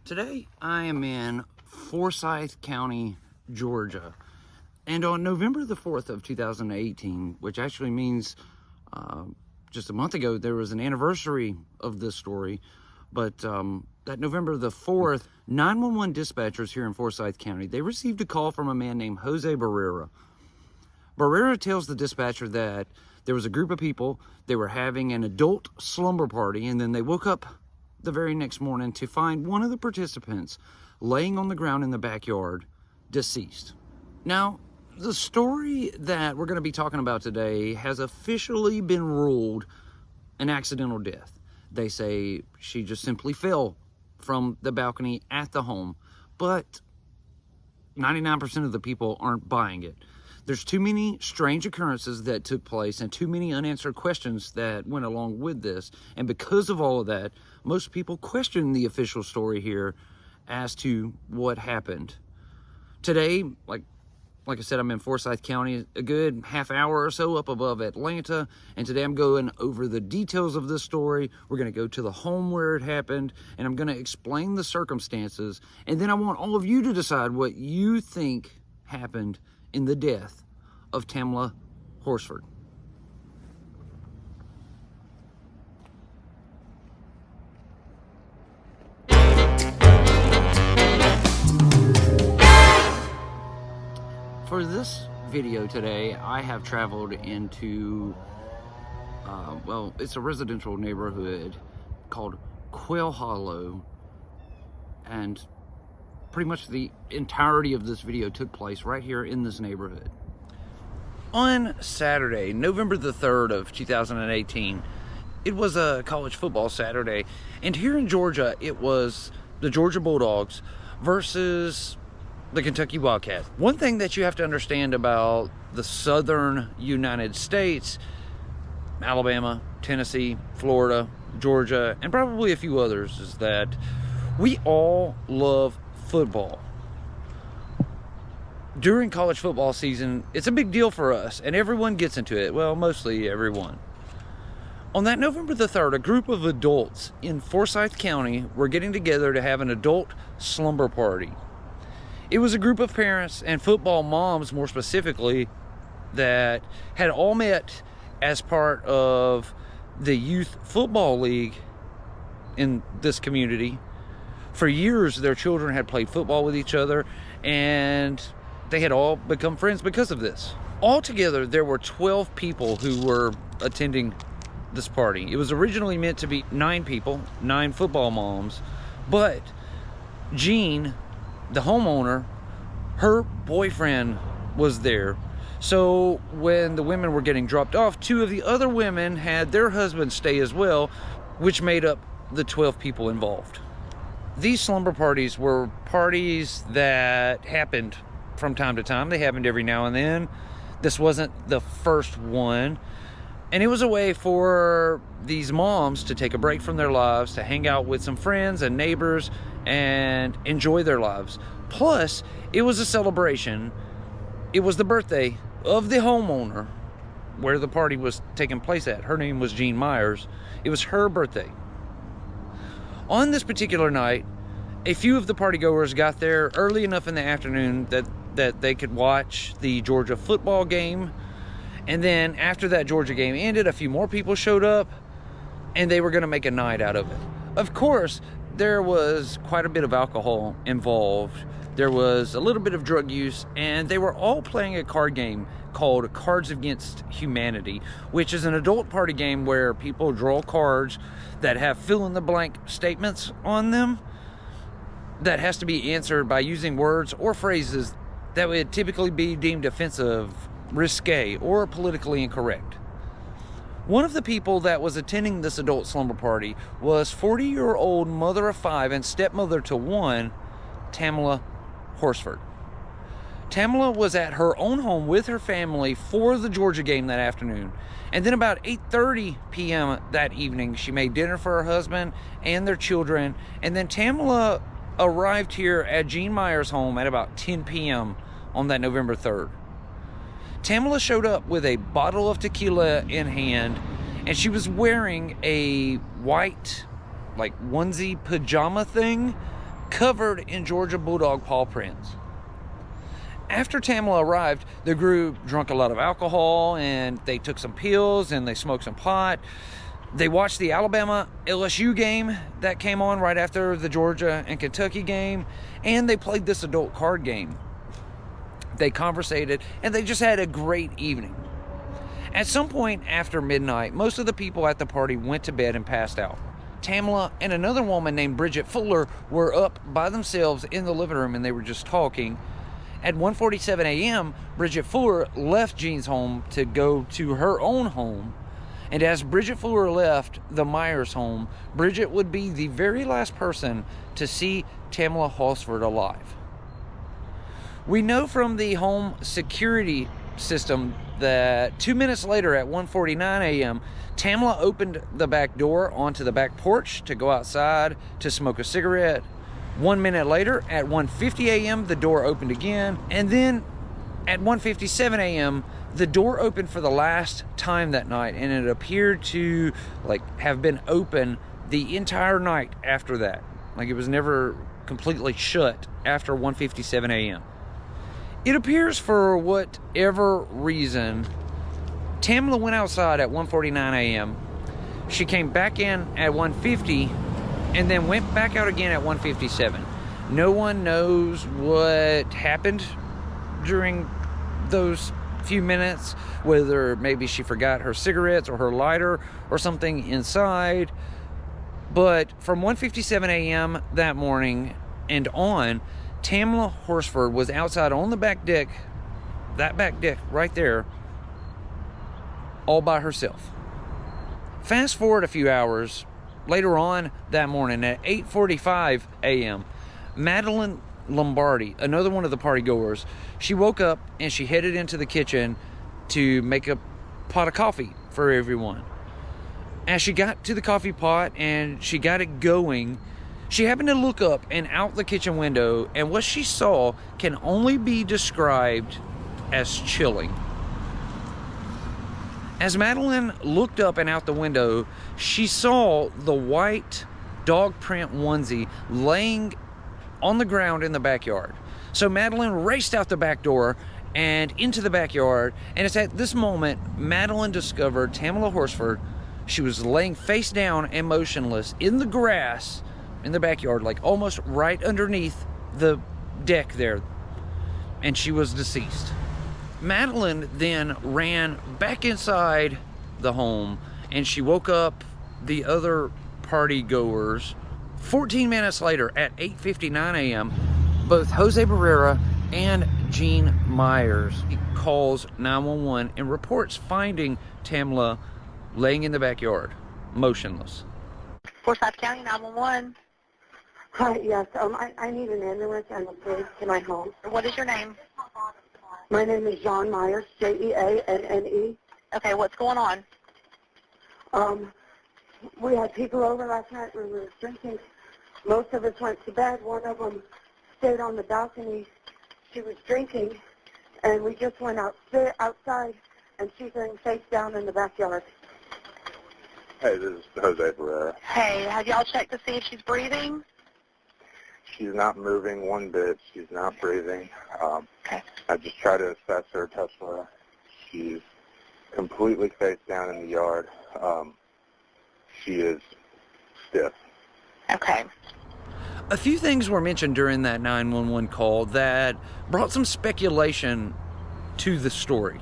Today I am in Forsyth County, Georgia, and on November the 4th of 2018, which actually means just a month ago, there was an anniversary of this story, but that November the 4th, 911 dispatchers here in Forsyth County, they received a call from a man named Jose Barrera. Barrera tells the dispatcher that there was a group of people, they were having an adult slumber party, and then they woke up the very next morning to find one of the participants laying on the ground in the backyard, deceased. Now, the story that we're going to be talking about today has officially been ruled an accidental death. They say she just simply fell from the balcony at the home, but 99% of the people aren't buying it. There's too many strange occurrences that took place and too many unanswered questions that went along with this. And because of all of that, most people question the official story here as to what happened. Today, like I said, I'm in Forsyth County, a good half hour or so up above Atlanta. And today I'm going over the details of this story. We're going to go to the home where it happened, and I'm going to explain the circumstances. And then I want all of you to decide what you think happened in the death of Tamla Horsford. For this video today, I have traveled into, well, it's a residential neighborhood called Quail Hollow, and pretty much the entirety of this video took place right here in this neighborhood. On Saturday, November the 3rd of 2018, it was a college football Saturday, and here in Georgia, it was the Georgia Bulldogs versus the Kentucky Wildcats. One thing that you have to understand about the southern United States, Alabama, Tennessee, Florida, Georgia, and probably a few others, is that we all love football. During college football season, it's a big deal for us, and everyone gets into it. Well, mostly everyone. On that November the 3rd, a group of adults in Forsyth County were getting together to have an adult slumber party. It was a group of parents and football moms, more specifically, that had all met as part of the youth football league in this community. For years, their children had played football with each other, and they had all become friends because of this. Altogether, there were 12 people who were attending this party. It was originally meant to be 9 people, 9 football moms, but Jean, the homeowner, her boyfriend was there. So when the women were getting dropped off, 2 of the other women had their husbands stay as well, which made up the 12 people involved. These slumber parties were parties that happened from time to time. They happened every now and then. This wasn't the first one. And it was a way for these moms to take a break from their lives, to hang out with some friends and neighbors and enjoy their lives. Plus, it was a celebration. It was the birthday of the homeowner where the party was taking place at. Her name was Jean Myers. It was her birthday. On this particular night, a few of the partygoers got there early enough in the afternoon that they could watch the Georgia football game. And then after that Georgia game ended, a few more people showed up, and they were going to make a night out of it. Of course, there was quite a bit of alcohol involved. There was a little bit of drug use, and they were all playing a card game called Cards Against Humanity, which is an adult party game where people draw cards that have fill-in-the-blank statements on them that has to be answered by using words or phrases that would typically be deemed offensive, risque, or politically incorrect. One of the people that was attending this adult slumber party was 40-year-old mother of 5 and stepmother to 1, Tamla Horsford. Tamla was at her own home with her family for the Georgia game that afternoon. And then about 8:30 p.m. that evening, she made dinner for her husband and their children. And then Tamla arrived here at Jean Myers' home at about 10 p.m. on that November 3rd. Tamla showed up with a bottle of tequila in hand, and she was wearing a white, like, onesie pajama thing covered in Georgia Bulldog paw prints. After Tamla arrived, the group drank a lot of alcohol, and they took some pills, and they smoked some pot. They watched the Alabama LSU game that came on right after the Georgia and Kentucky game, and they played this adult card game. They conversated, and they just had a great evening. At some point after midnight, most of the people at the party went to bed and passed out. Tamla and another woman named Bridget Fuller were up by themselves in the living room, and they were just talking. At 1:47 a.m., Bridget Fuller left Jean's home to go to her own home. And as Bridget Fuller left the Myers home, Bridget would be the very last person to see Tamla Horsford alive. We know from the home security system that 2 minutes later at 1:49 a.m., Tamla opened the back door onto the back porch to go outside to smoke a cigarette. 1 minute later, at 1:50 a.m., the door opened again. And then at 1:57 a.m., the door opened for the last time that night, and it appeared to have been open the entire night after that. Like it was never completely shut after 1:57 a.m. It appears for whatever reason, Tamla went outside at 1:49 a.m. She came back in at 1:50 and then went back out again at 1:57. No one knows what happened during those few minutes, whether maybe she forgot her cigarettes or her lighter or something inside. But from 1:57 a.m. that morning and on, Tamla Horsford was outside on the back deck, that back deck right there, all by herself. Fast forward a few hours, later on that morning at 8:45 a.m., Madeline Lombardi, another one of the party goers, she woke up and she headed into the kitchen to make a pot of coffee for everyone. As she got to the coffee pot and she got it going, she happened to look up and out the kitchen window, and what she saw can only be described as chilling. As Madeline looked up and out the window, she saw the white dog print onesie laying on the ground in the backyard. So Madeline raced out the back door and into the backyard, and it's at this moment Madeline discovered Tamla Horsford. She was laying face down and motionless in the grass in the backyard, like almost right underneath the deck there, and she was deceased. Madeline then ran back inside the home, and she woke up the other party goers. 14 minutes later at 8:59 a.m., both Jose Barrera and Jean Myers calls 911 and reports finding Tamla laying in the backyard, motionless. Forsyth County 911. Hi, yes. I need an ambulance and a police to my home. What is your name? My name is Jean Myers, Jeanne. Okay, what's going on? We had people over last night. We were drinking. Most of us went to bed. One of them stayed on the balcony. She was drinking, and we just went outside, and she's laying face down in the backyard. Hey, this is Jose Barrera. Hey, have y'all checked to see if she's breathing? She's not moving one bit. She's not breathing. Okay. I just try to assess her, touch her. She's completely face down in the yard. She is stiff. Okay. A few things were mentioned during that 911 call that brought some speculation to the story.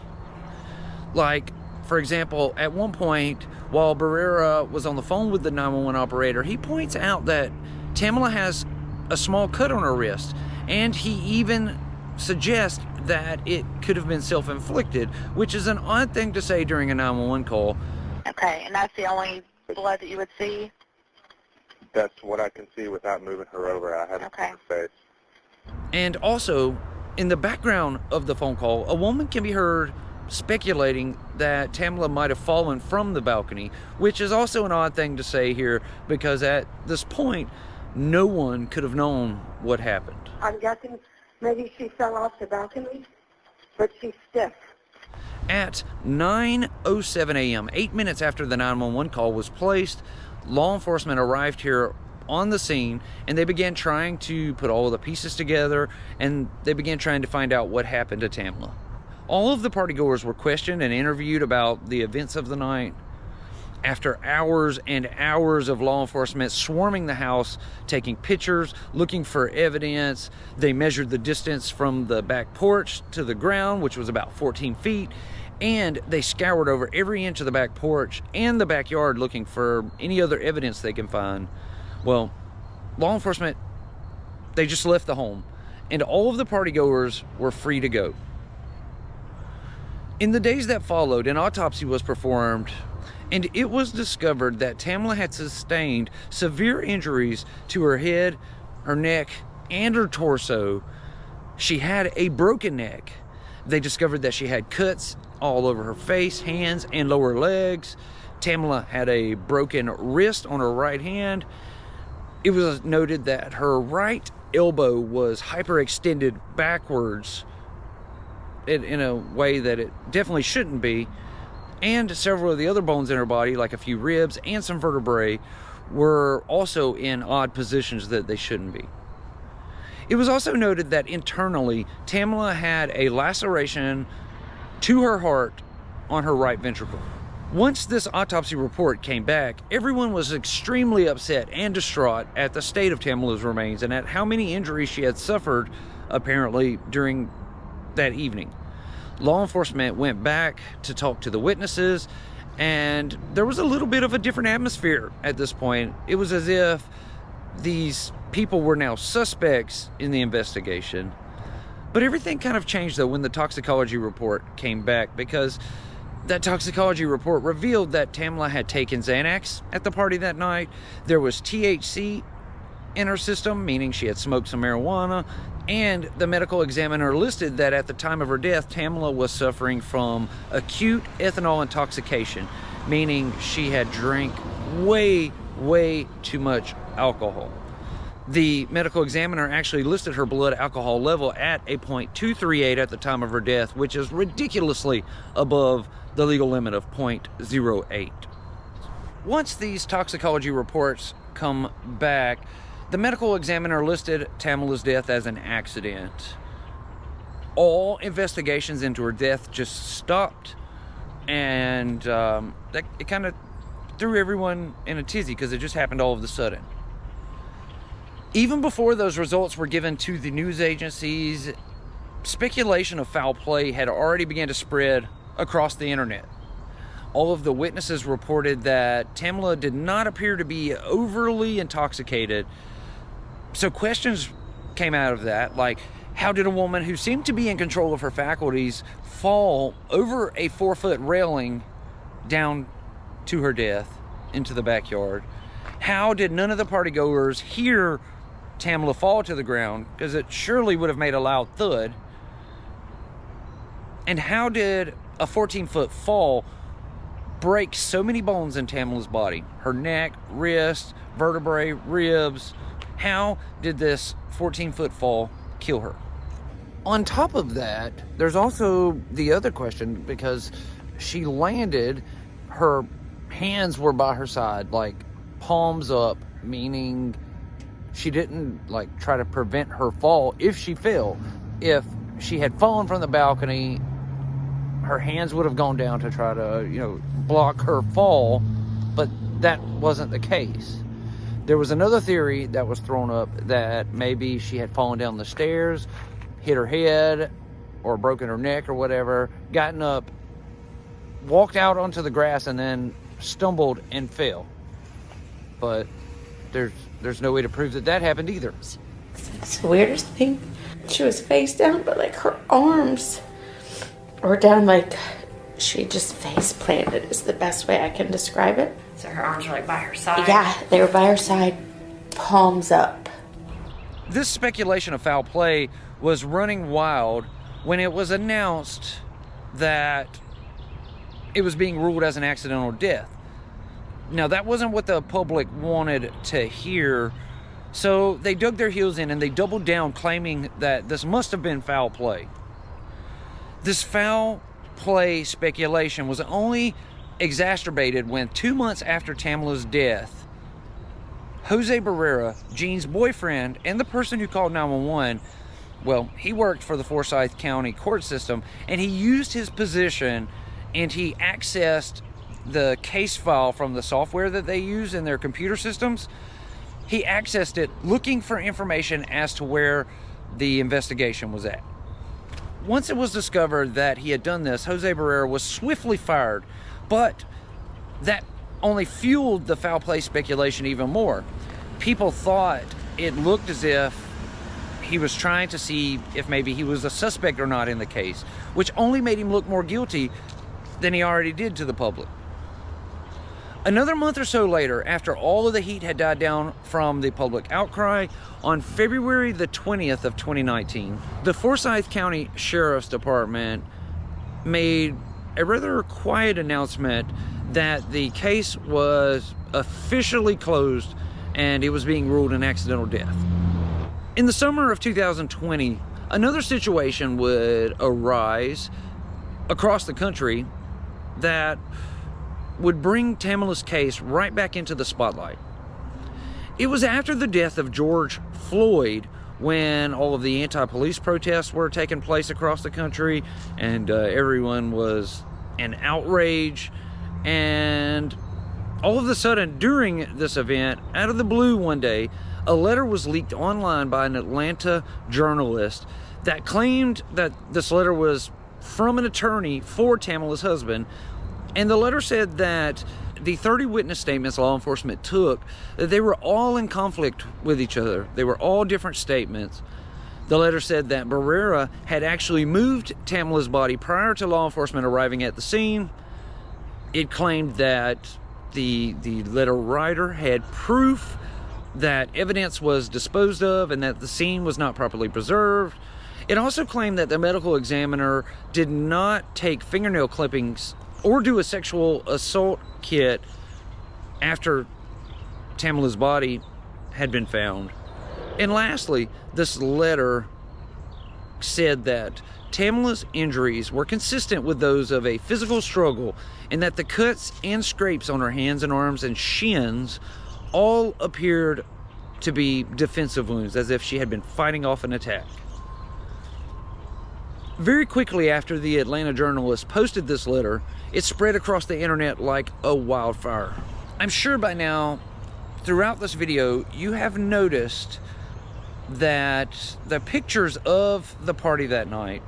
Like, for example, at one point, while Barrera was on the phone with the 911 operator, he points out that Tamla has a small cut on her wrist, and he even suggests that it could have been self-inflicted, which is an odd thing to say during a 911 call. Okay, and that's the only blood that you would see? That's what I can see without moving her over. I haven't seen her face. And also, in the background of the phone call, a woman can be heard speculating that Tamla might have fallen from the balcony, which is also an odd thing to say here, because at this point, no one could have known what happened. I'm guessing maybe she fell off the balcony, but she's stiff. At 9:07 a.m., 8 minutes after the 911 call was placed, law enforcement arrived here on the scene, and they began trying to put all of the pieces together, and they began trying to find out what happened to Tamla. All of the partygoers were questioned and interviewed about the events of the night. After hours and hours of law enforcement swarming the house, taking pictures, looking for evidence, they measured the distance from the back porch to the ground, which was about 14 feet, and they scoured over every inch of the back porch and the backyard looking for any other evidence they can find. Well, law enforcement, they just left the home, and all of the partygoers were free to go. In the days that followed, an autopsy was performed, and it was discovered that Tamla had sustained severe injuries to her head, her neck, and her torso. She had a broken neck. They discovered that she had cuts all over her face, hands, and lower legs. Tamla had a broken wrist on her right hand. It was noted that her right elbow was hyperextended backwards in a way that it definitely shouldn't be. And several of the other bones in her body, like a few ribs and some vertebrae, were also in odd positions that they shouldn't be. It was also noted that internally, Tamla had a laceration to her heart on her right ventricle. Once this autopsy report came back, everyone was extremely upset and distraught at the state of Tamla's remains and at how many injuries she had suffered, apparently, during that evening. Law enforcement went back to talk to the witnesses, and there was a little bit of a different atmosphere at this point. It was as if these people were now suspects in the investigation. But everything kind of changed, though, when the toxicology report came back, because that toxicology report revealed that Tamla had taken Xanax at the party that night. There was THC in her system, meaning she had smoked some marijuana, and the medical examiner listed that at the time of her death, Tamla was suffering from acute ethanol intoxication, meaning she had drank way too much alcohol. The medical examiner actually listed her blood alcohol level at a 0.238 at the time of her death, which is ridiculously above the legal limit of 0.08. Once these toxicology reports come back, the medical examiner listed Tamla's death as an accident. All investigations into her death just stopped, and it kind of threw everyone in a tizzy because it just happened all of a sudden. Even before those results were given to the news agencies, speculation of foul play had already begun to spread across the internet. All of the witnesses reported that Tamla did not appear to be overly intoxicated. So questions came out of that, like, how did a woman who seemed to be in control of her faculties fall over a 4-foot railing down to her death into the backyard? How did none of the partygoers hear Tamla fall to the ground? Because it surely would have made a loud thud. And how did a 14-foot fall break so many bones in Tamla's body? Her neck, wrist, vertebrae, ribs. How did this 14-foot fall kill her? On top of that, there's also the other question, because she landed, her hands were by her side, like palms up, meaning she didn't like try to prevent her fall if she fell. If she had fallen from the balcony, her hands would have gone down to try to, block her fall, but that wasn't the case. There was another theory that was thrown up that maybe she had fallen down the stairs, hit her head, or broken her neck or whatever, gotten up, walked out onto the grass, and then stumbled and fell. But there's no way to prove that happened either. It's the weirdest thing. She was face down, but like her arms were down, like she just face planted is the best way I can describe it. So her arms were like by her side? Yeah, they were by her side, palms up. This speculation of foul play was running wild when it was announced that it was being ruled as an accidental death. Now, that wasn't what the public wanted to hear, so they dug their heels in and they doubled down, claiming that this must have been foul play. This foul play speculation was only exacerbated when 2 months after Tamla's death, Jose Barrera, Jean's boyfriend, and the person who called 911, well, he worked for the Forsyth County court system, and he used his position and he accessed the case file from the software that they use in their computer systems. He accessed it looking for information as to where the investigation was at. Once it was discovered that he had done this, Jose Barrera was swiftly fired, but that only fueled the foul play speculation even more. People thought it looked as if he was trying to see if maybe he was a suspect or not in the case, which only made him look more guilty than he already did to the public. Another month or so later, after all of the heat had died down from the public outcry, on February the 20th of 2019, the Forsyth County Sheriff's Department made a rather quiet announcement that the case was officially closed and it was being ruled an accidental death. In the summer of 2020, another situation would arise across the country that would bring Tamla's case right back into the spotlight. It was after the death of George Floyd, when all of the anti-police protests were taking place across the country, and everyone was in outrage. And all of a sudden, during this event, out of the blue one day, a letter was leaked online by an Atlanta journalist that claimed that this letter was from an attorney for Tamla's husband. And the letter said that the 30 witness statements law enforcement took, that they were all in conflict with each other. They were all different statements. The letter said that Barrera had actually moved Tamla's body prior to law enforcement arriving at the scene. It claimed that the letter writer had proof that evidence was disposed of and that the scene was not properly preserved. It also claimed that the medical examiner did not take fingernail clippings or do a sexual assault kit after Tamla's body had been found. And lastly, this letter said that Tamla's injuries were consistent with those of a physical struggle, and that the cuts and scrapes on her hands and arms and shins all appeared to be defensive wounds, as if she had been fighting off an attack. Very quickly after the Atlanta journalist posted this letter, it spread across the internet like a wildfire. I'm sure by now, throughout this video, you have noticed that the pictures of the party that night,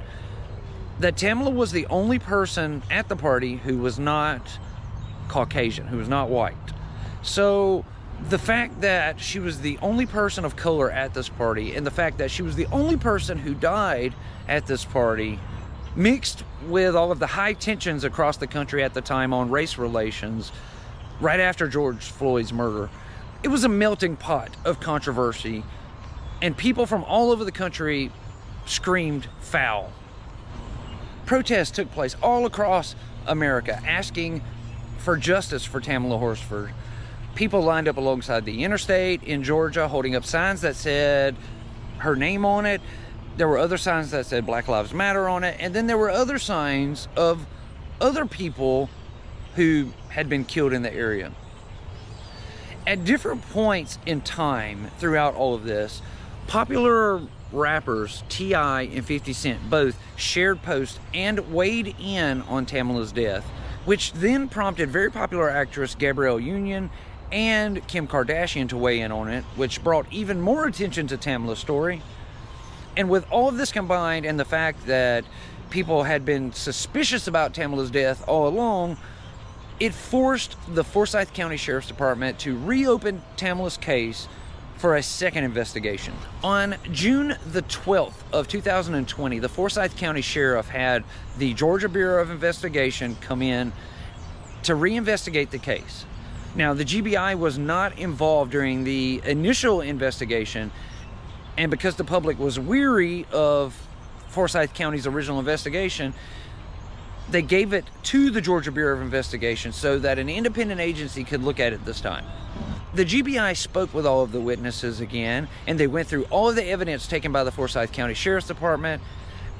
that Tamla was the only person at the party who was not Caucasian, who was not white. So the fact that she was the only person of color at this party, and the fact that she was the only person who died at this party, mixed with all of the high tensions across the country at the time on race relations right after George Floyd's murder, it was a melting pot of controversy, and people from all over the country screamed foul. Protests took place all across America asking for justice for Tamla Horsford. People lined up alongside the interstate in Georgia holding up signs that said her name on it. There were other signs that said Black Lives Matter on it. And then there were other signs of other people who had been killed in the area. At different points in time throughout all of this, popular rappers T.I. and 50 Cent both shared posts and weighed in on Tamla's death, which then prompted very popular actress Gabrielle Union and Kim Kardashian to weigh in on it, which brought even more attention to Tamla's story. And with all of this combined, and the fact that people had been suspicious about Tamla's death all along, it forced the Forsyth County Sheriff's Department to reopen Tamla's case for a second investigation. On June the 12th of 2020, the Forsyth County Sheriff had the Georgia Bureau of Investigation come in to reinvestigate the case. Now, the GBI was not involved during the initial investigation, and because the public was weary of Forsyth County's original investigation, they gave it to the Georgia Bureau of Investigation so that an independent agency could look at it this time. The GBI spoke with all of the witnesses again, and they went through all of the evidence taken by the Forsyth County Sheriff's Department,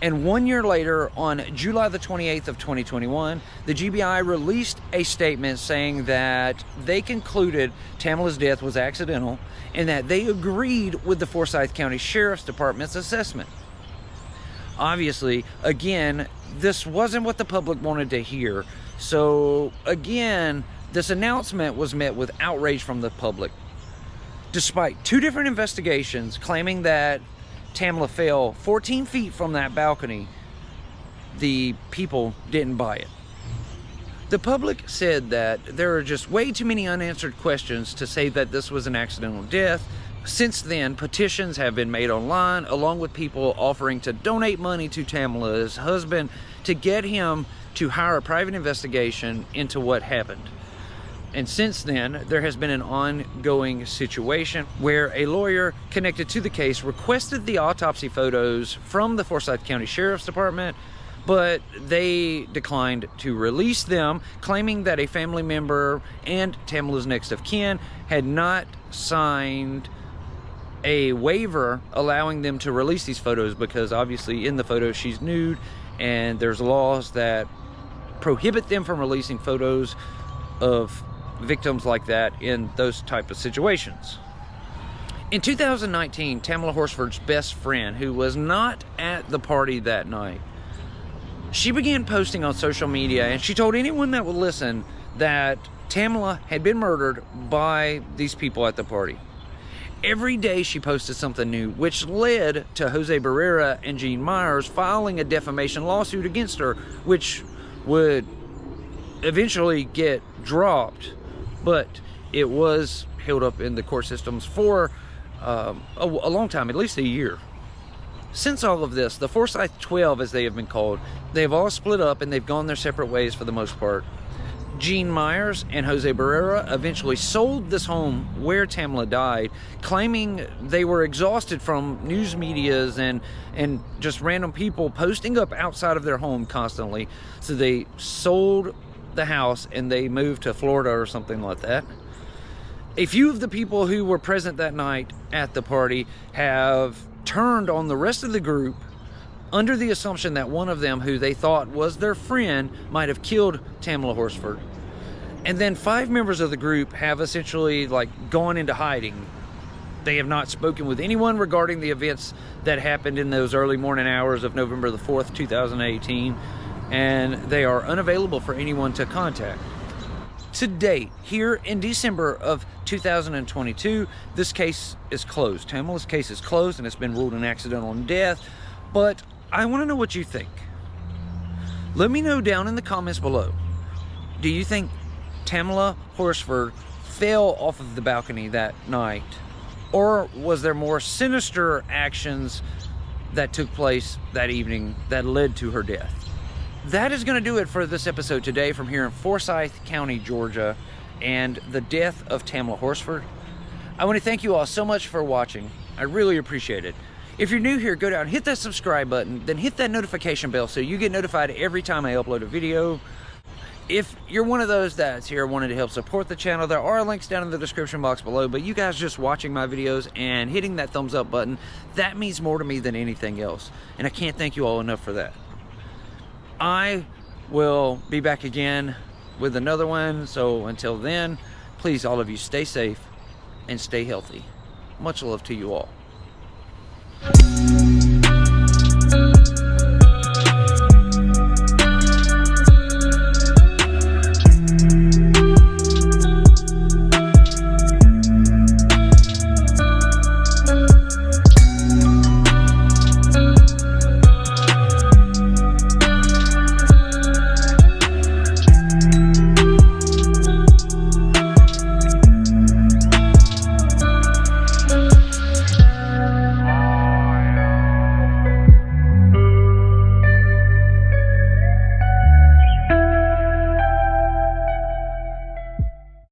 And 1 year later, on July the 28th of 2021, the GBI released a statement saying that they concluded Tamla's death was accidental and that they agreed with the Forsyth County Sheriff's Department's assessment. Obviously, again, this wasn't what the public wanted to hear. So again, this announcement was met with outrage from the public. Despite 2 different investigations claiming that Tamla fell 14 feet from that balcony, the people didn't buy it. The public said that there are just way too many unanswered questions to say that this was an accidental death. Since then, petitions have been made online, along with people offering to donate money to Tamla's husband to get him to hire a private investigation into what happened. And since then, there has been an ongoing situation where a lawyer connected to the case requested the autopsy photos from the Forsyth County Sheriff's Department, but they declined to release them, claiming that a family member and Tamla's next of kin had not signed a waiver allowing them to release these photos, because obviously in the photos she's nude and there's laws that prohibit them from releasing photos of victims like that in those type of situations. In 2019, Tamla Horsford's best friend, who was not at the party that night, she began posting on social media, and she told anyone that would listen that Tamla had been murdered by these people at the party. Every day she posted something new, which led to Jose Barrera and Gene Myers filing a defamation lawsuit against her, which would eventually get dropped, but it was held up in the court systems for a long time, at least a year. Since all of this, the Forsyth 12, as they have been called, they've all split up and they've gone their separate ways for the most part. Gene Myers and Jose Barrera eventually sold this home where Tamla died, claiming they were exhausted from news medias and just random people posting up outside of their home constantly. So they sold the house and they moved to Florida or something like that. A few of the people who were present that night at the party have turned on the rest of the group under the assumption that one of them, who they thought was their friend, might have killed Tamla Horsford. And then 5 members of the group have essentially gone into hiding. They have not spoken with anyone regarding the events that happened in those early morning hours of November the 4th, 2018, and they are unavailable for anyone to contact. To date, here in December of 2022, this case is closed. Tamla's case is closed and it's been ruled an accidental death, but I want to know what you think. Let me know down in the comments below. Do you think Tamla Horsford fell off of the balcony that night? Or was there more sinister actions that took place that evening that led to her death? That is going to do it for this episode today from here in Forsyth County, Georgia, and the death of Tamla Horsford. I want to thank you all so much for watching. I really appreciate it. If you're new here, go down, hit that subscribe button, then hit that notification bell so you get notified every time I upload a video. If you're one of those that's here wanting to help support the channel, there are links down in the description box below, but you guys just watching my videos and hitting that thumbs up button, that means more to me than anything else. And I can't thank you all enough for that. I will be back again with another one, so until then, please all of you stay safe and stay healthy. Much love to you all.